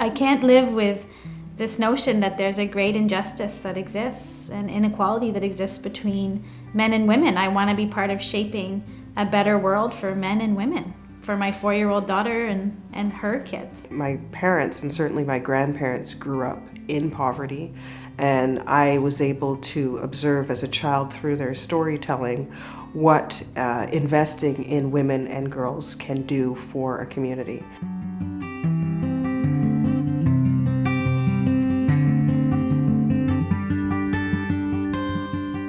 I can't live with this notion that there's a great injustice that exists and inequality that exists between men and women. I want to be part of shaping a better world for men and women, for my 4-year-old daughter and her kids. My parents and certainly my grandparents grew up in poverty, and I was able to observe as a child through their storytelling what investing in women and girls can do for a community.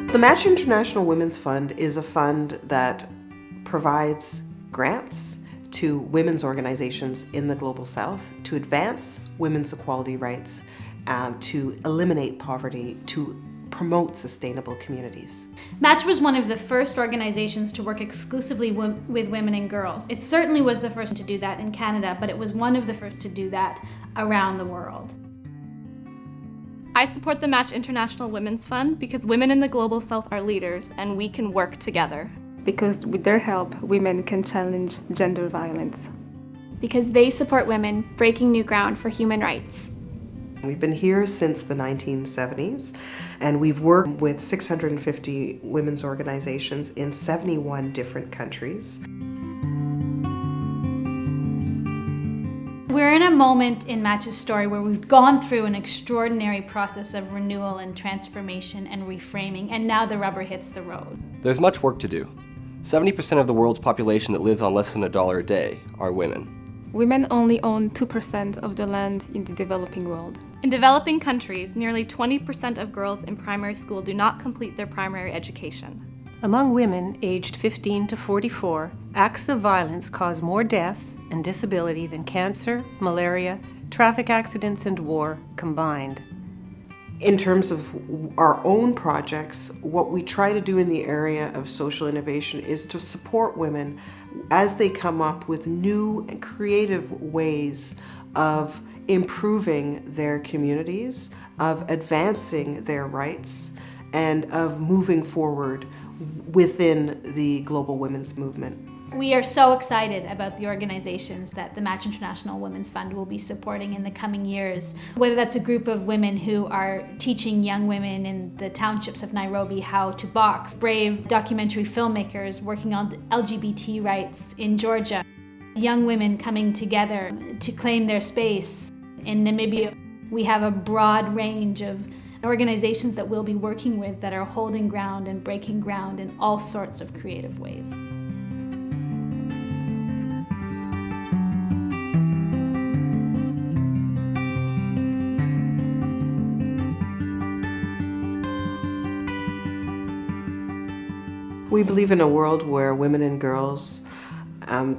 The Match International Women's Fund is a fund that provides grants to women's organizations in the Global South to advance women's equality rights, to eliminate poverty, to promote sustainable communities. Match was one of the first organizations to work exclusively with women and girls. It certainly was the first to do that in Canada, but it was one of the first to do that around the world. I support the Match International Women's Fund because women in the Global South are leaders and we can work together. Because with their help, women can challenge gender violence. Because they support women breaking new ground for human rights. We've been here since the 1970s, and we've worked with 650 women's organizations in 71 different countries. We're in a moment in Match's story where we've gone through an extraordinary process of renewal and transformation and reframing, and now the rubber hits the road. There's much work to do. 70% of the world's population that lives on less than $1 a day are women. Women only own 2% of the land in the developing world. In developing countries, nearly 20% of girls in primary school do not complete their primary education. Among women aged 15 to 44, acts of violence cause more death and disability than cancer, malaria, traffic accidents, and war combined. In terms of our own projects, what we try to do in the area of social innovation is to support women as they come up with new and creative ways of improving their communities, of advancing their rights, and of moving forward within the global women's movement. We are so excited about the organizations that the Match International Women's Fund will be supporting in the coming years. Whether that's a group of women who are teaching young women in the townships of Nairobi how to box, brave documentary filmmakers working on LGBT rights in Georgia, young women coming together to claim their space. In Namibia, we have a broad range of organizations that we'll be working with that are holding ground and breaking ground in all sorts of creative ways. We believe in a world where women and girls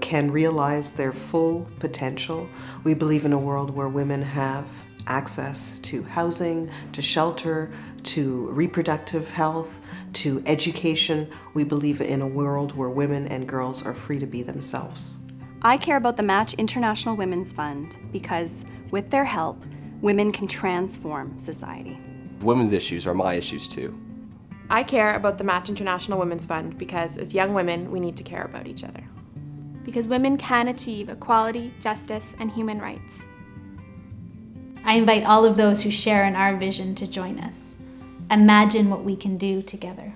can realize their full potential. We believe in a world where women have access to housing, to shelter, to reproductive health, to education. We believe in a world where women and girls are free to be themselves. I care about the Match International Women's Fund because with their help, women can transform society. Women's issues are my issues too. I care about the Match International Women's Fund because as young women, we need to care about each other. Because women can achieve equality, justice, and human rights. I invite all of those who share in our vision to join us. Imagine what we can do together.